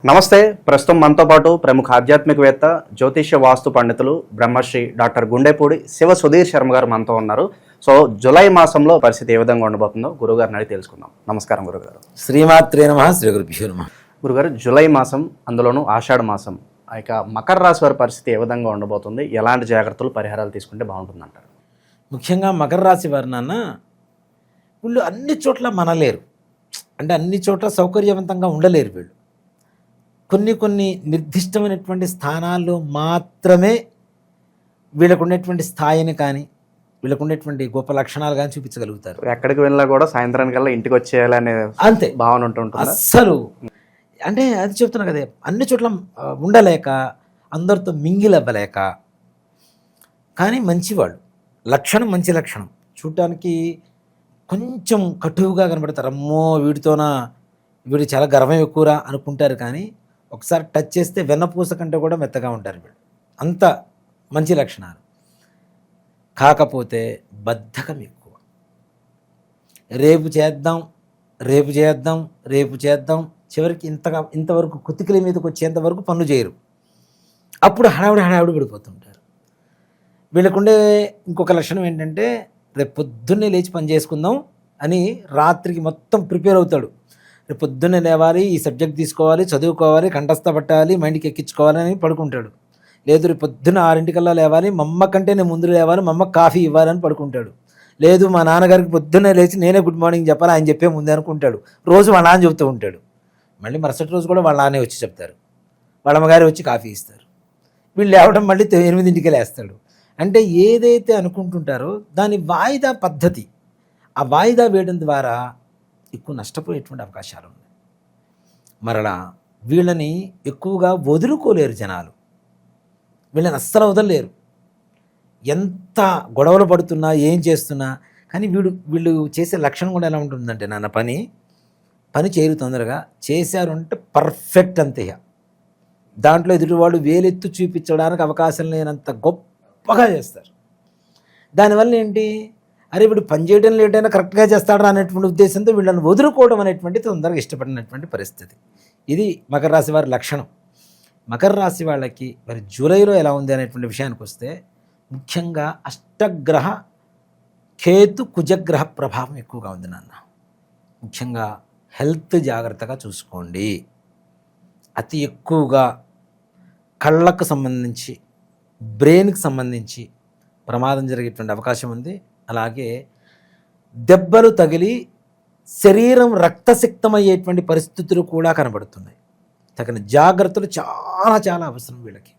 నమస్తే. ప్రస్తుతం మనతో పాటు ప్రముఖ ఆధ్యాత్మికవేత్త, జ్యోతిష్య వాస్తు పండితులు బ్రహ్మశ్రీ డాక్టర్ గుండెపూడి శివ సుధీర్ శర్మ గారు మనతో ఉన్నారు. సో జూలై మాసంలో పరిస్థితి ఏ విధంగా ఉండబోతుందో గురుగారిని అడిగి తెలుసుకుందాం. నమస్కారం గురుగారు. శ్రీమాత్రే నమః. శ్రీ గురుభ్యో నమః. గురుగారు, జూలై మాసం, అందులోనూ ఆషాఢ మాసం, ఇక మకర రాశి వారి పరిస్థితి ఏ విధంగా ఉండబోతుంది? ఎలాంటి జాగ్రత్తలు, పరిహారాలు తీసుకుంటే బాగుంటుందంటారు? ముఖ్యంగా మకర రాశి వారు నాన్న వీళ్ళు అన్ని చోట్ల మనలేరు, అంటే అన్ని చోట్ల సౌకర్యవంతంగా ఉండలేరు. వీళ్ళు కొన్ని నిర్దిష్టమైనటువంటి స్థానాల్లో మాత్రమే వీళ్ళకు ఉండేటువంటి స్థాయిని కానీ వీళ్ళకు ఉండేటువంటి గొప్ప లక్షణాలు కానీ చూపించగలుగుతారు. ఎక్కడికి వెళ్ళినా కూడా సాయంత్రానికల్లా ఇంటికి వచ్చేయాలనే అంతే భావన ఉంటుంటుంది. అస్సలు అంటే అది చెప్తున్నా కదా, అన్ని చోట్ల ఉండలేక, అందరితో మింగిల్ అవ్వలేక. కానీ మంచివాళ్ళు, లక్షణం మంచి లక్షణం. చూడటానికి కొంచెం కటువుగా కనబడతారు. అమ్మో వీడు చాలా గర్వం ఎక్కువరా అనుకుంటారు. కానీ ఒకసారి టచ్ చేస్తే వెన్నపూస కంటే కూడా మెత్తగా ఉంటారు వీళ్ళు. అంత మంచి లక్షణాలు. కాకపోతే బద్ధకం ఎక్కువ. రేపు చేద్దాం చివరికి ఇంతవరకు కుతికిల మీదకి వచ్చేంత వరకు పనులు చేయరు. అప్పుడు హడావిడి పడిపోతుంటారు. వీళ్ళకుండే ఇంకొక లక్షణం ఏంటంటే, రేపు పొద్దున్నే లేచి పని చేసుకుందాం అని రాత్రికి మొత్తం ప్రిపేర్ అవుతాడు. రేపు పొద్దున్నే లేవాలి, ఈ సబ్జెక్ట్ తీసుకోవాలి, చదువుకోవాలి, కంఠస్థ పట్టాలి, మైండ్కి ఎక్కించుకోవాలి అని పడుకుంటాడు. లేదు, రేపు పొద్దున్న 6 లేవాలి, మా అమ్మ కంటే నేను ముందు లేవాలి, మా అమ్మకి కాఫీ ఇవ్వాలని పడుకుంటాడు. లేదు, మా నాన్నగారికి పొద్దున్నే లేచి నేనే గుడ్ మార్నింగ్ చెప్పాలి, ఆయన చెప్పే ముందే అనుకుంటాడు. రోజు వాళ్ళ నాన్న చెబుతూ ఉంటాడు. మళ్ళీ మరుసటి రోజు కూడా వాళ్ళ నాన్నే వచ్చి చెప్తారు, వాళ్ళ అమ్మగారి వచ్చి కాఫీ ఇస్తారు. వీళ్ళు లేవడం మళ్ళీ 8 లేస్తాడు. అంటే ఏదైతే అనుకుంటుంటారో దాని వాయిదా పద్ధతి, ఆ వాయిదా వేయడం ద్వారా ఎక్కువ నష్టపోయేటువంటి అవకాశాలు ఉన్నాయి. మరలా వీళ్ళని ఎక్కువగా వదులుకోలేరు జనాలు, వీళ్ళని అస్సలు వదలలేరు. ఎంత గొడవలు పడుతున్నా, ఏం చేస్తున్నా. కానీ వీళ్ళు చేసే లక్షణం కూడా ఎలా ఉంటుందంటే, నాన్న పని చేయరు, తొందరగా చేశారు అంటే పర్ఫెక్ట్ అంతే. దాంట్లో ఎదుటివాళ్ళు వేలెత్తు చూపించడానికి అవకాశం లేనంత గొప్పగా చేస్తారు. దానివల్ల ఏంటి, అరే వీడు పని చేయడం లేట్ అయినా కరెక్ట్గా చేస్తాడా అనేటువంటి ఉద్దేశంతో వీళ్ళని వదులుకోవడం అనేటువంటి తొందరగా ఇష్టపడినటువంటి పరిస్థితి. ఇది మకర రాశి వారి లక్షణం. మకర రాశి వాళ్ళకి మరి జూలైలో ఎలా ఉంది అనేటువంటి విషయానికి వస్తే, ముఖ్యంగా అష్టగ్రహ కేతు కుజగ్రహ ప్రభావం ఎక్కువగా ఉంది నాన్న. ముఖ్యంగా హెల్త్ జాగ్రత్తగా చూసుకోండి. అతి ఎక్కువగా కళ్ళకు సంబంధించి, బ్రెయిన్కి సంబంధించి ప్రమాదం జరిగేటువంటి అవకాశం ఉంది. అలాగే దెబ్బలు తగిలి శరీరం రక్తసిక్తమయ్యేటువంటి పరిస్థితులు కూడా కనబడుతున్నాయి. తగిన జాగ్రత్తలు చాలా అవసరం వీళ్ళకి.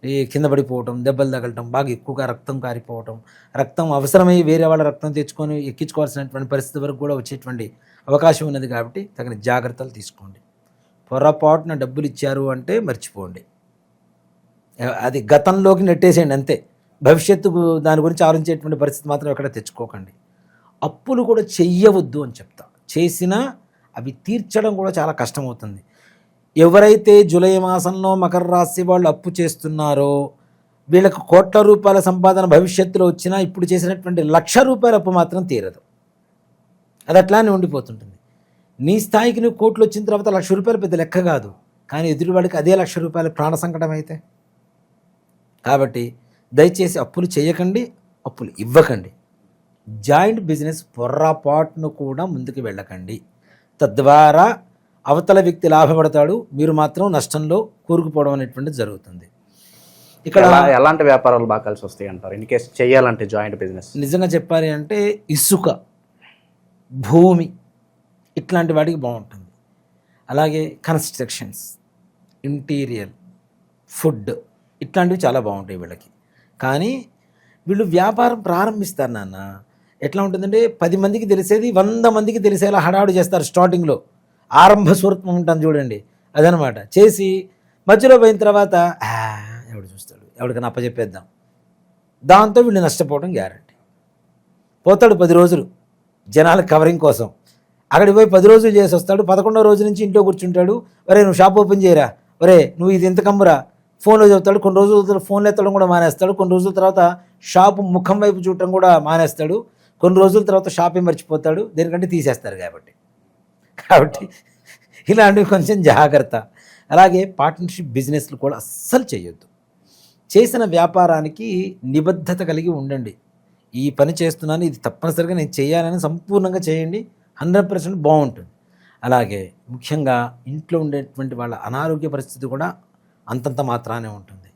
ఈ కింద పడిపోవటం, దెబ్బలు తగలటం, బాగా ఎక్కువగా రక్తం కారిపోవటం, రక్తం అవసరమై వేరే వాళ్ళ రక్తం తెచ్చుకొని ఎక్కించుకోవాల్సినటువంటి పరిస్థితి వరకు కూడా వచ్చేటువంటి అవకాశం ఉన్నది. కాబట్టి తగిన జాగ్రత్తలు తీసుకోండి. పొరపాటున డబ్బులు ఇచ్చారు అంటే మర్చిపోండి, అది గతంలోకి నెట్టేసేయండి అంతే. భవిష్యత్తుకు దాని గురించి ఆలోచించేటువంటి పరిస్థితి మాత్రం ఎక్కడ తెచ్చుకోకండి. అప్పులు కూడా చెయ్యవద్దు అని చెప్తా. చేసినా అవి తీర్చడం కూడా చాలా కష్టమవుతుంది. ఎవరైతే జూలై మాసంలో మకర రాశి వాళ్ళు అప్పు చేస్తున్నారో వీళ్ళకు కోట్ల రూపాయల సంపాదన భవిష్యత్తులో వచ్చినా ఇప్పుడు చేసినటువంటి ₹1,00,000 అప్పు మాత్రం తీరదు. అది అట్లానే ఉండిపోతుంటుంది. నీ స్థాయికి నువ్వు కోట్లు వచ్చిన తర్వాత ₹1,00,000 పెద్ద లెక్క కాదు. కానీ ఎదుటివాడికి అదే ₹1,00,000 ప్రాణ సంకటం అయితే. కాబట్టి దయచేసి అప్పులు చేయకండి, అప్పులు ఇవ్వకండి. జాయింట్ బిజినెస్ పొర్రపాటును కూడా ముందుకు వెళ్ళకండి. తద్వారా అవతల వ్యక్తి లాభపడతాడు, మీరు మాత్రం నష్టంలో కూరుకుపోవడం అనేటువంటిది జరుగుతుంది. ఇక్కడ ఎలాంటి వ్యాపారాలు బాగా కలిసి వస్తాయి అంటారు ఇన్ కేసు చేయాలంటే జాయింట్ బిజినెస్? నిజంగా చెప్పాలి అంటే ఇసుక, భూమి ఇట్లాంటి వాటికి బాగుంటుంది. అలాగే కన్స్ట్రక్షన్స్, ఇంటీరియర్, ఫుడ్ ఇట్లాంటివి చాలా బాగుంటాయి వీళ్ళకి. కానీ వీళ్ళు వ్యాపారం ప్రారంభిస్తారు నాన్న. ఎట్లా ఉంటుందంటే 10 మందికి తెలిసేది 100 మందికి తెలిసేలా హడావుడి చేస్తారు. స్టార్టింగ్లో ఆరంభ స్వరూపం ఉంటుంది చూడండి, అదనమాట. చేసి మధ్యలో పోయిన తర్వాత ఎవడు చూస్తాడు, ఎవడికైనా అప్పచెప్పేద్దాం, దాంతో వీళ్ళు నష్టపోవడం గ్యారంటీ. పోతాడు 10 రోజులు జనాల కవరింగ్ కోసం, అక్కడికి పోయి 10 రోజులు చేసి వస్తాడు. 11వ రోజు నుంచి ఇంట్లో కూర్చుంటాడు. ఒరే నువ్వు షాప్ ఓపెన్ చేయరా, ఒరే నువ్వు ఇది ఎంత కమ్మురా, ఫోన్లో చెబుతాడు. కొన్ని రోజుల ఫోన్లు ఎత్తడం కూడా మానేస్తాడు. కొన్ని రోజుల తర్వాత షాపు ముఖం వైపు చూడటం కూడా మానేస్తాడు. కొన్ని రోజుల తర్వాత షాపే మర్చిపోతాడు, దేనికంటే తీసేస్తారు కాబట్టి. ఇలాంటివి కొంచెం జాగ్రత్త. అలాగే పార్ట్నర్షిప్ బిజినెస్లు కూడా అస్సలు చేయొద్దు. చేసిన వ్యాపారానికి నిబద్ధత కలిగి ఉండండి. ఈ పని చేస్తున్నాను, ఇది తప్పనిసరిగా నేను చేయాలని సంపూర్ణంగా చేయండి, 100% బాగుంటుంది. అలాగే ముఖ్యంగా ఇంట్లో ఉండేటువంటి వాళ్ళ అనారోగ్య పరిస్థితి కూడా అంతంత మాత్రానే ఉంటుంది.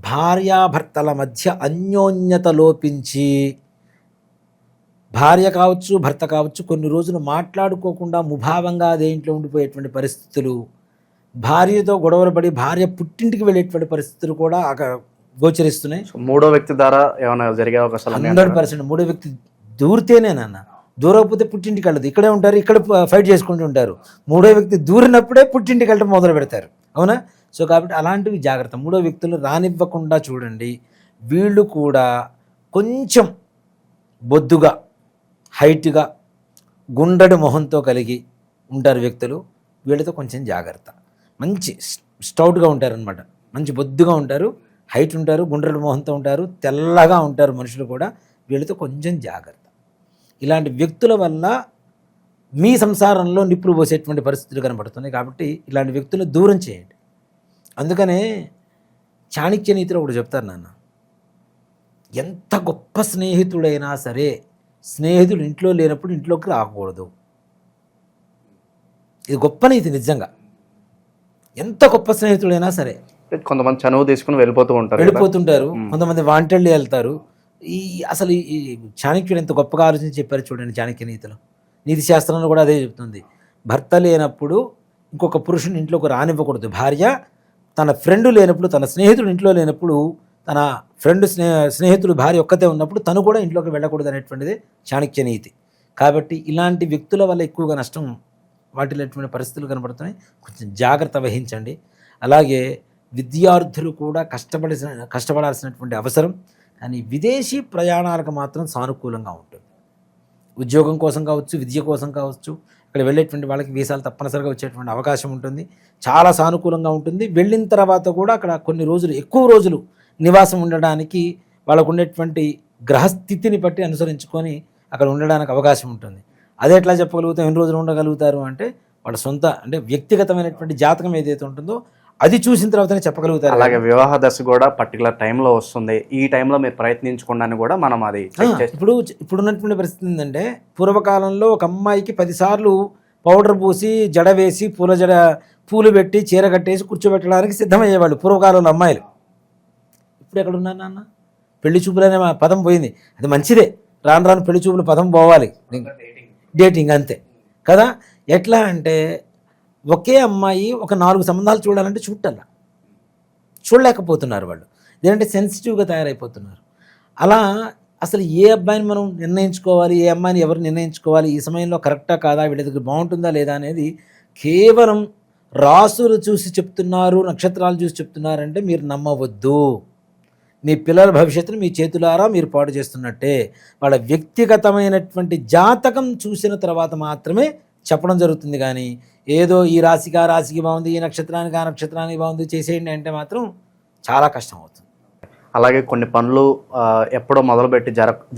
భార్యాభర్తల మధ్య అన్యోన్యత లోపించి భార్య కావచ్చు, భర్త కావచ్చు, కొన్ని రోజులు మాట్లాడుకోకుండా ముభావంగా అదే ఇంట్లో ఉండిపోయేటువంటి పరిస్థితులు, భార్యతో గొడవలు పడి భార్య పుట్టింటికి వెళ్ళేటువంటి పరిస్థితులు కూడా గోచరిస్తున్నాయి. మూడో వ్యక్తి ద్వారా ఏమైనా జరిగే అవకాశాలు 100% మూడో వ్యక్తి దూరితేనే నాన్న, దూరకపోతే పుట్టింటికి వెళ్ళదు, ఇక్కడే ఉంటారు, ఇక్కడ ఫైట్ చేసుకుంటూ ఉంటారు. మూడో వ్యక్తి దూరినప్పుడే పుట్టింటికి వెళ్ళడం మొదలు పెడతారు, అవునా? సో కాబట్టి అలాంటివి జాగ్రత్త. మూడో వ్యక్తులు రానివ్వకుండా చూడండి. వీళ్ళు కూడా కొంచెం బొద్దుగా, హైట్గా, గుండ్రటి మొహంతో కలిగి ఉంటారు వ్యక్తులు. వీళ్ళతో కొంచెం జాగ్రత్త. మంచి స్టౌట్గా ఉంటారనమాట, మంచి బొద్దుగా ఉంటారు, హైట్ ఉంటారు, గుండ్రటి మొహంతో ఉంటారు, తెల్లగా ఉంటారు మనుషులు కూడా. వీళ్ళతో కొంచెం జాగ్రత్త. ఇలాంటి వ్యక్తుల వల్ల మీ సంసారంలో నిప్పులు పోసేటువంటి పరిస్థితులు కనబడుతున్నాయి. కాబట్టి ఇలాంటి వ్యక్తులను దూరం చేయండి. అందుకనే చాణక్య నీతిలో ఒకటి చెప్తారు నాన్న, ఎంత గొప్ప స్నేహితుడైనా సరే స్నేహితుడు ఇంట్లో లేనప్పుడు ఇంట్లోకి రాకూడదు. ఇది గొప్ప నీతి నిజంగా. ఎంత గొప్ప స్నేహితుడైనా సరే, కొంతమంది చనువు తీసుకుని వెళ్ళిపోతుంటారు, కొంతమంది వాంటెళ్ళి వెళ్తారు. అసలు ఈ చాణక్యుడు ఎంత గొప్పగా ఆలోచించి చెప్పారు చూడండి. చాణక్య నీతిలో, నీతి శాస్త్రంలో కూడా అదే చెప్తుంది. భర్త లేనప్పుడు ఇంకొక పురుషుని ఇంట్లోకి రానివ్వకూడదు. భార్య తన ఫ్రెండ్ లేనప్పుడు, తన స్నేహితుడు ఇంట్లో లేనప్పుడు, తన ఫ్రెండ్ స్నేహితుడు భార్య ఒక్కతే ఉన్నప్పుడు తను కూడా ఇంట్లోకి వెళ్ళకూడదు అనేటువంటిది చాణక్య నీతి. కాబట్టి ఇలాంటి వ్యక్తుల వల్ల ఎక్కువగా నష్టం వాటిల్లేటువంటి పరిస్థితులు కనబడుతున్నాయి. కొంచెం జాగ్రత్త వహించండి. అలాగే విద్యార్థులు కూడా కష్టపడాల్సినటువంటి అవసరం. కానీ విదేశీ ప్రయాణాలకు మాత్రం సానుకూలంగా ఉంటుంది. ఉద్యోగం కోసం కావచ్చు, విద్య కోసం కావచ్చు, ఇక్కడ వెళ్ళేటువంటి వాళ్ళకి వీసాలు తప్పనిసరిగా వచ్చేటువంటి అవకాశం ఉంటుంది. చాలా సానుకూలంగా ఉంటుంది. వెళ్ళిన తర్వాత కూడా అక్కడ కొన్ని రోజులు, ఎక్కువ రోజులు నివాసం ఉండడానికి వాళ్ళకు ఉండేటువంటి గ్రహస్థితిని బట్టి అనుసరించుకొని అక్కడ ఉండడానికి అవకాశం ఉంటుంది. అదే ఎట్లా చెప్పగలుగుతాం, ఎన్ని రోజులు ఉండగలుగుతారు అంటే వాళ్ళ సొంత, అంటే వ్యక్తిగతమైనటువంటి జాతకం ఏదైతే ఉంటుందో అది చూసిన తర్వాతనే చెప్పగలుగుతారు. అలాగే వివాహ దశ కూడా పర్టికులర్ టైంలో వస్తుంది, ఈ టైంలో మీరు ప్రయత్నించుకోవడానికి కూడా మనం అది ఇప్పుడున్నటువంటి పరిస్థితి ఏంటంటే, పూర్వకాలంలో ఒక అమ్మాయికి 10 సార్లు పౌడర్ పూసి, జడ వేసి, పూలు పెట్టి, చీర కట్టేసి కూర్చోబెట్టడానికి సిద్ధమయ్యేవాళ్ళు పూర్వకాలంలో అమ్మాయిలు. ఇప్పుడు ఎక్కడ ఉన్నారు నాన్న? పెళ్లి చూపులనే పదం పోయింది. అది మంచిదే, రాను రాను పెళ్లి చూపుల పదం పోవాలి, డేటింగ్ అంతే కదా. ఎట్లా అంటే ఒకే అమ్మాయి ఒక 4 సంబంధాలు చూడాలంటే చూడలేకపోతున్నారు వాళ్ళు. ఏంటంటే సెన్సిటివ్గా తయారైపోతున్నారు. అలా అసలు ఏ అబ్బాయిని మనం నిర్ణయించుకోవాలి, ఏ అమ్మాయిని ఎవరు నిర్ణయించుకోవాలి, ఈ సమయంలో కరెక్టా కాదా, వీళ్ళ దగ్గర బాగుంటుందా లేదా అనేది కేవలం రాసులు చూసి చెప్తున్నారు, నక్షత్రాలు చూసి చెప్తున్నారంటే మీరు నమ్మవద్దు. మీ పిల్లల భవిష్యత్తును మీ చేతులారా మీరు పాడు చేస్తున్నట్టే. వాళ్ళ వ్యక్తిగతమైనటువంటి జాతకం చూసిన తర్వాత మాత్రమే చెప్పడం జరుగుతుంది. కానీ ఏదో ఈ రాశికి ఆ రాశికి బాగుంది, ఈ నక్షత్రానికి ఆ నక్షత్రానికి బాగుంది చేసేయండి అంటే మాత్రం చాలా కష్టం అవుతుంది. అలాగే కొన్ని పనులు ఎప్పుడో మొదలుపెట్టి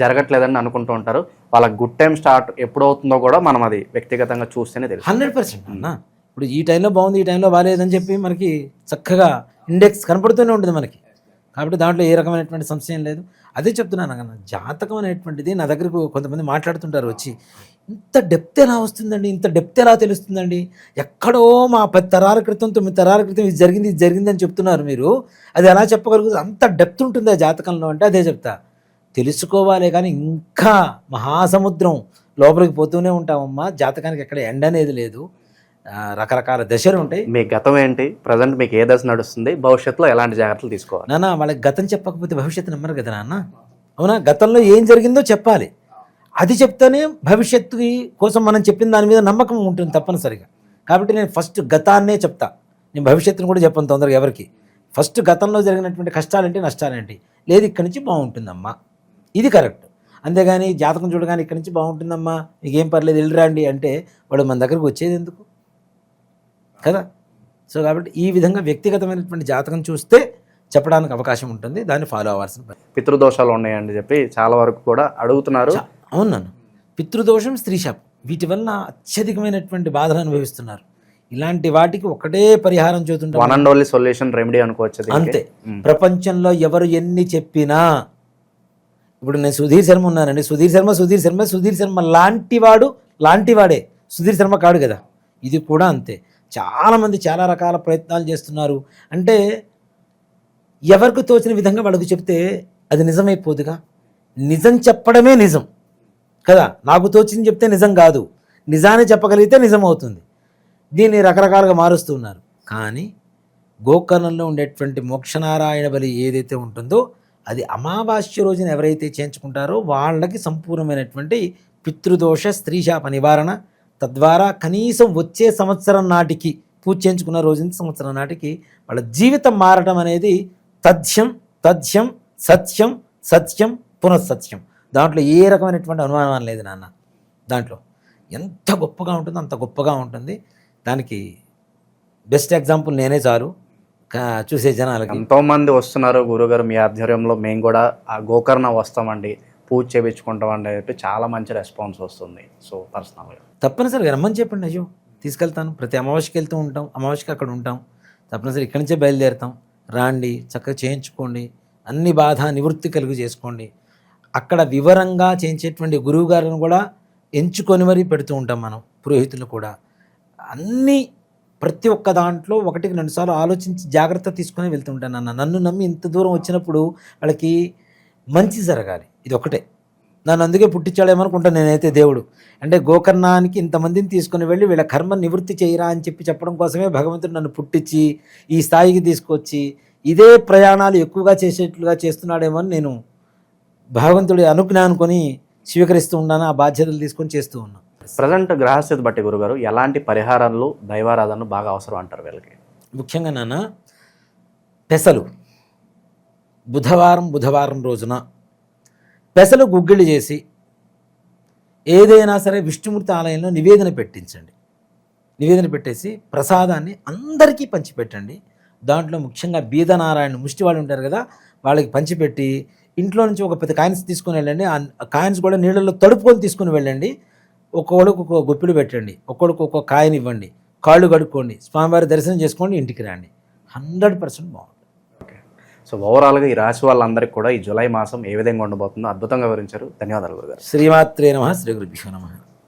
జరగట్లేదని అనుకుంటూ ఉంటారు. వాళ్ళకి గుడ్ టైం స్టార్ట్ ఎప్పుడవుతుందో కూడా మనం అది వ్యక్తిగతంగా చూస్తేనే తెలుసు. 100% అన్న. ఇప్పుడు ఈ టైంలో బాగుంది, ఈ టైంలో బాగాలేదని చెప్పి మనకి చక్కగా ఇండెక్స్ కనపడుతూనే ఉంటుంది మనకి. కాబట్టి దాంట్లో ఏ రకమైనటువంటి సంశయం లేదు. అదే చెప్తున్నాను అన్న, జాతకం అనేటువంటిది నా దగ్గరకు కొంతమంది మాట్లాడుతుంటారు వచ్చి, ఇంత డెప్త్ ఎలా వస్తుందండి, ఇంత డెప్త్ ఎలా తెలుస్తుందండి, ఎక్కడో మా 10 తరాల క్రితం 9 తరాల క్రితం ఇది జరిగింది అని చెప్తున్నారు మీరు, అది ఎలా చెప్పగలుగుతుంది, అంత డెప్త్ ఉంటుంది ఆ జాతకంలో అంటే అదే చెప్తా. తెలుసుకోవాలి కానీ ఇంకా మహాసముద్రం లోపలికి పోతూనే ఉంటామమ్మా. జాతకానికి ఎక్కడ ఎండ అనేది లేదు, రకరకాల దశలు ఉంటాయి. మీ గతం ఏంటి, ప్రజెంట్ మీకు ఏ దశ నడుస్తుంది, భవిష్యత్తులో ఎలాంటి జాగ్రత్తలు తీసుకోవాలి? నాన్న వాళ్ళకి గతం చెప్పకపోతే భవిష్యత్తు నమ్మరు కదా నాన్న, అవునా? గతంలో ఏం జరిగిందో చెప్పాలి, అది చెప్తేనే భవిష్యత్తు కోసం మనం చెప్పిన దాని మీద నమ్మకం ఉంటుంది తప్పనిసరిగా. కాబట్టి నేను ఫస్ట్ గతాన్నే చెప్తా, నేను భవిష్యత్తును కూడా చెప్పను తొందరగా ఎవరికి. ఫస్ట్ గతంలో జరిగినటువంటి కష్టాలేంటి, నష్టాలేంటి, లేదు ఇక్కడి నుంచి బాగుంటుందమ్మా, ఇది కరెక్ట్. అంతేగాని జాతకం చూడగానే ఇక్కడి నుంచి బాగుంటుందమ్మా, మీకేం పర్లేదు వెళ్ళిరండి అంటే వాడు మన దగ్గరకు వచ్చేది ఎందుకు కదా. సో కాబట్టి ఈ విధంగా వ్యక్తిగతమైనటువంటి జాతకం చూస్తే చెప్పడానికి అవకాశం ఉంటుంది, దాన్ని ఫాలో అవ్వాల్సిన పని. పితృదోషాలు ఉన్నాయని చెప్పి చాలా వరకు కూడా అడుగుతున్నారు. అవును, పితృదోషం, స్త్రీ శాపం, వీటి వల్ల అత్యధికమైనటువంటి బాధలు అనుభవిస్తున్నారు. ఇలాంటి వాటికి ఒకటే పరిహారం చూస్తుంటాం. One and only solution remedy అనుకోవచ్చు దీనికి. అంతే. ప్రపంచంలో ఎవరు ఎన్ని చెప్పినా, ఇప్పుడు నేను సుధీర్ శర్మ ఉన్నానండి, సుధీర్ శర్మ లాంటివాడే, సుధీర్ శర్మ కాడు కదా. ఇది కూడా అంతే. చాలామంది చాలా రకాల ప్రయత్నాలు చేస్తున్నారు. అంటే ఎవరికి తోచిన విధంగా వాళ్ళకు చెప్తే అది నిజమైపోదుగా. నిజం చెప్పడమే నిజం కదా. నాకు తోచింది చెప్తే నిజం కాదు, నిజాన్ని చెప్పగలిగితే నిజం అవుతుంది. దీన్ని రకరకాలుగా మారుస్తూ ఉన్నారు. కానీ గోకర్ణంలో ఉండేటువంటి మోక్షనారాయణ బలి ఏదైతే ఉంటుందో అది అమావాస్య రోజున ఎవరైతే చేయించుకుంటారో వాళ్ళకి సంపూర్ణమైనటువంటి పితృదోష స్త్రీశాప నివారణ, తద్వారా కనీసం వచ్చే సంవత్సరం నాటికి పూజ చేయించుకున్న రోజు నుంచి సంవత్సరం నాటికి వాళ్ళ జీవితం మారటం అనేది తథ్యం తథ్యం సత్యం సత్యం పునఃసత్యం. దాంట్లో ఏ రకమైనటువంటి అనుమానం లేదు నాన్న. దాంట్లో ఎంత గొప్పగా ఉంటుందో అంత గొప్పగా ఉంటుంది. దానికి బెస్ట్ ఎగ్జాంపుల్ నేనే చాలు చూసే జనాలకి. ఎంతోమంది వస్తున్నారు గురుగారు మీ ఆధ్వర్యంలో, మేము కూడా ఆ గోకర్ణ వస్తామండి, పూజ చేయించుకుంటామండి అని చెప్పి చాలా మంచి రెస్పాన్స్ వస్తుంది. సో పర్సనల్గా తప్పనిసరిగా రమ్మని చెప్పండి. అయ్యో తీసుకెళ్తాను. ప్రతి అమావాస్యకి వెళ్తూ ఉంటాం, అమావాస్యకి అక్కడ ఉంటాం. తప్పనిసరి ఇక్కడి నుంచే బయలుదేరుతాం. రాండి, చక్కగా చేయించుకోండి, అన్ని బాధ నివృత్తి కలుగు చేసుకోండి. అక్కడ వివరంగా చేయించేటువంటి గురువు గారిని కూడా ఎంచుకొని మరీ పెడుతూ ఉంటాం మనం, పురోహితులు కూడా. అన్నీ ప్రతి ఒక్క దాంట్లో 1-2 సార్లు ఆలోచించి జాగ్రత్త తీసుకొని వెళ్తుంటాను అన్న. నన్ను నమ్మి ఇంత దూరం వచ్చినప్పుడు వాళ్ళకి మంచి జరగాలి, ఇది ఒకటే. నన్ను అందుకే పుట్టించాడేమనుకుంటాను నేనైతే దేవుడు. అంటే గోకర్ణానికి ఇంతమందిని తీసుకుని వెళ్ళి వీళ్ళ కర్మ నివృత్తి చేయరా అని చెప్పడం కోసమే భగవంతుడు నన్ను పుట్టించి ఈ స్థాయికి తీసుకొచ్చి ఇదే ప్రయాణాలు ఎక్కువగా చేసేట్లుగా చేస్తున్నాడేమో అని నేను భగవంతుడి అనుజ్ఞ అనుకొని స్వీకరిస్తూ ఉన్నాను. ఆ బాధ్యతలు తీసుకొని చేస్తూ ఉన్నాను. ప్రజెంట్ గ్రహస్థితి బట్టి గురుగారు ఎలాంటి పరిహారాలు దైవారాధనలు బాగా అవసరం అంటారు వీళ్ళకి? ముఖ్యంగా నాన్న పెసలు బుధవారం రోజున పెసలు గుగ్గిళ్ళు చేసి ఏదైనా సరే విష్ణుమూర్తి ఆలయంలో నివేదన పెట్టించండి. నివేదన పెట్టేసి ప్రసాదాన్ని అందరికీ పంచిపెట్టండి. దాంట్లో ముఖ్యంగా బీదనారాయణ ముష్టి వాళ్ళు ఉంటారు కదా, వాళ్ళకి పంచిపెట్టి ఇంట్లో నుంచి ఒక 10 కాయిన్స్ తీసుకుని వెళ్ళండి. ఆ కాయిన్స్ కూడా నీళ్ళల్లో తడుపుకొని తీసుకుని వెళ్ళండి. ఒక్కొక్కడికి ఒక్కొక్క గుప్పిడి పెట్టండి, ఒక్కొక్కడికి ఒక్కొక్క కాయిన్ ఇవ్వండి, కాళ్ళు కడుక్కోండి, స్వామివారి దర్శనం చేసుకోండి, ఇంటికి రండి. 100% బాగుంటుంది. సో ఓవరాల్గా ఈ రాశి వాళ్ళందరికీ కూడా ఈ జూలై మాసం ఏ విధంగా ఉండబోతుందో అద్భుతంగా వివరించారు. ధన్యవాదాలు గురుగారు. శ్రీమాత్రే నమః. శ్రీ గురుభ్యో నమః.